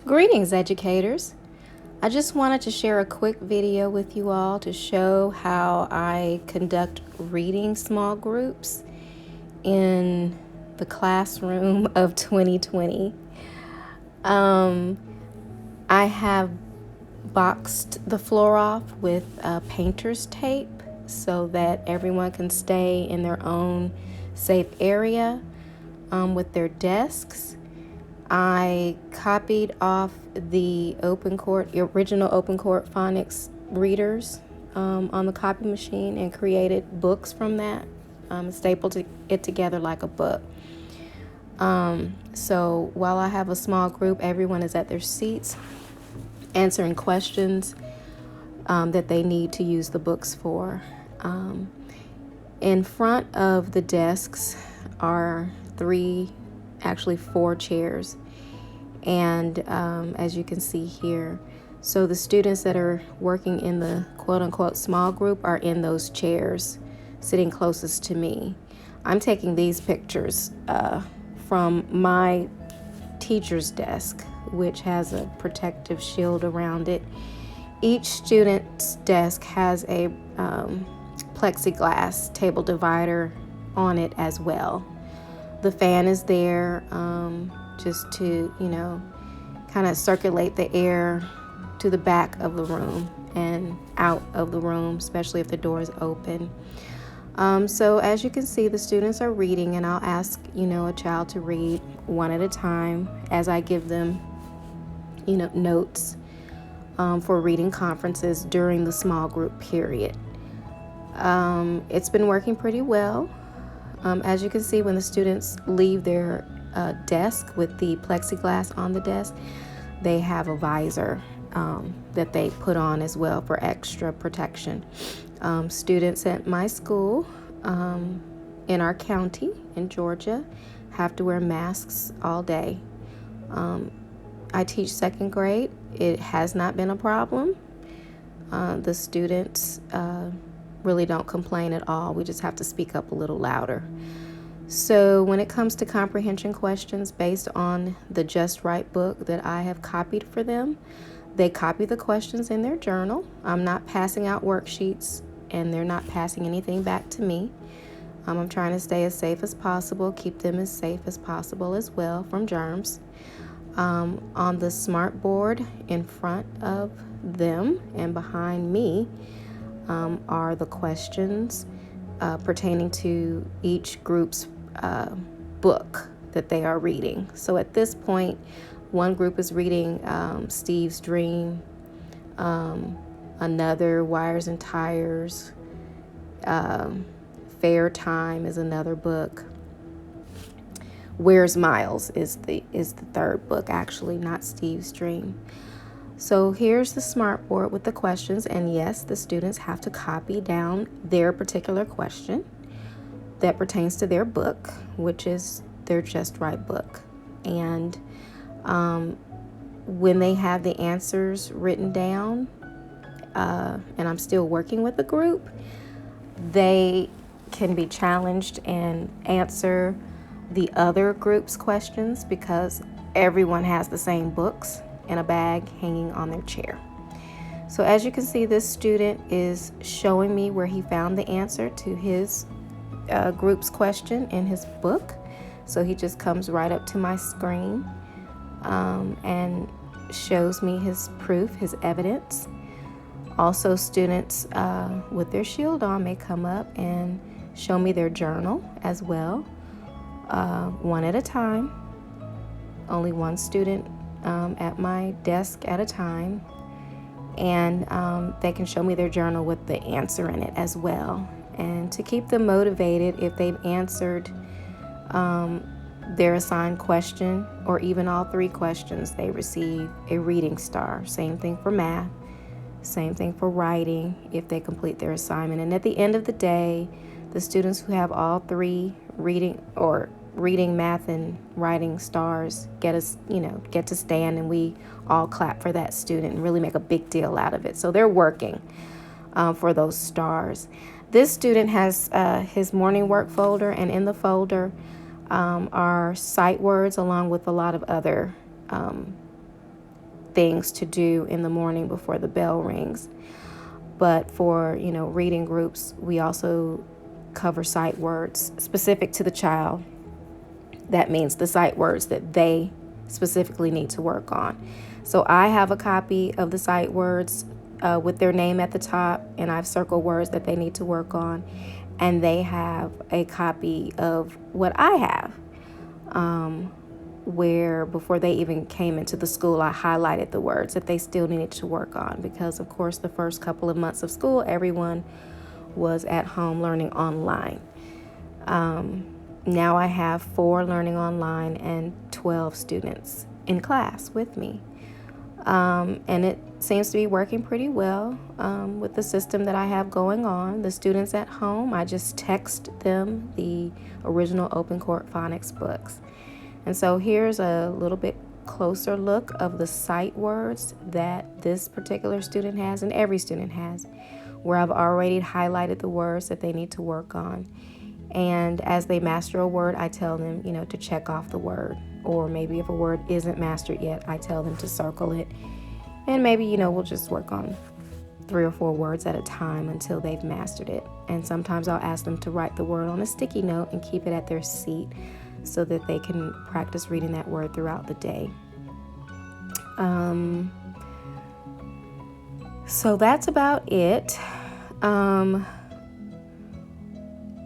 Greetings, educators. I just wanted to share a quick video with you all to show how I conduct reading small groups in the classroom of 2020. I have boxed the floor off with painter's tape so that everyone can stay in their own safe area with their desks. I copied off the original OpenCourt phonics readers on the copy machine and created books from that, stapled it together like a book. So while I have a small group, everyone is at their seats answering questions that they need to use the books for. In front of the desks are four chairs. And as you can see here, so the students that are working in the quote-unquote small group are in those chairs, sitting closest to me. I'm taking these pictures from my teacher's desk, which has a protective shield around it. Each student's desk has a plexiglass table divider on it as well. The fan is there just to, kind of circulate the air to the back of the room and out of the room, especially if the door is open. So as you can see, the students are reading, and I'll ask, a child to read one at a time as I give them, notes for reading conferences during the small group period. It's been working pretty well. As you can see, when the students leave their desk with the plexiglass on the desk, they have a visor that they put on as well for extra protection. Students at my school in our county in Georgia have to wear masks all day. I teach second grade. It has not been a problem. The students really don't complain at all. We just have to speak up a little louder. So when it comes to comprehension questions based on the Just Right book that I have copied for them, they copy the questions in their journal. I'm not passing out worksheets, and they're not passing anything back to me. I'm trying to stay as safe as possible, keep them as safe as possible as well from germs. On the smart board in front of them and behind me are the questions pertaining to each group's book that they are reading. So at this point, one group is reading Steve's Dream, another Wires and Tires, Fair Time is another book. Where's Miles is the third book, actually, not Steve's Dream. So here's the smart board with the questions, and yes, the students have to copy down their particular question that pertains to their book, which is their Just Right book. And when they have the answers written down, and I'm still working with the group, they can be challenged and answer the other group's questions because everyone has the same books in a bag hanging on their chair. So as you can see, this student is showing me where he found the answer to his group's question in his book. So he just comes right up to my screen and shows me his proof, his evidence. Also, students with their shield on may come up and show me their journal as well, one at a time. Only one student at my desk at a time, and they can show me their journal with the answer in it as well. And to keep them motivated, if they've answered their assigned question or even all three questions, they receive a reading star. Same thing for math, same thing for writing if they complete their assignment. And at the end of the day, the students who have all three reading, math, and writing stars get to stand, and we all clap for that student and really make a big deal out of it. So they're working for those stars. This student has his morning work folder, and in the folder are sight words along with a lot of other things to do in the morning before the bell rings. But for, reading groups, we also cover sight words specific to the child. That means the sight words that they specifically need to work on. So I have a copy of the sight words with their name at the top, and I've circled words that they need to work on. And they have a copy of what I have, where before they even came into the school, I highlighted the words that they still needed to work on, because of course the first couple of months of school, everyone was at home learning online. Now I have 4 learning online and 12 students in class with me. And it seems to be working pretty well with the system that I have going on. The students at home, I just text them the original Open Court Phonics books. And so here's a little bit closer look of the sight words that this particular student has and every student has, where I've already highlighted the words that they need to work on. And as they master a word, I tell them, to check off the word. Or maybe if a word isn't mastered yet, I tell them to circle it. And maybe, we'll just work on 3 or 4 words at a time until they've mastered it. And sometimes I'll ask them to write the word on a sticky note and keep it at their seat so that they can practice reading that word throughout the day. So that's about it.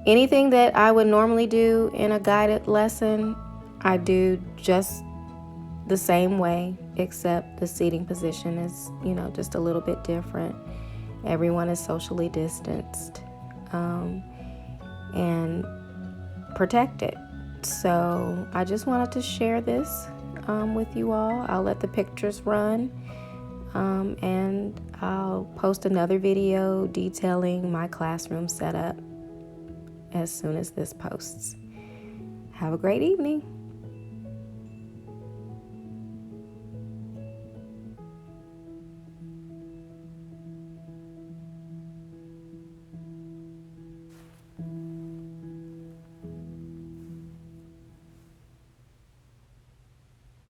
Anything that I would normally do in a guided lesson, I do just the same way, except the seating position is, just a little bit different. Everyone is socially distanced and protected. So I just wanted to share this with you all. I'll let the pictures run and I'll post another video detailing my classroom setup as soon as this posts. Have a great evening.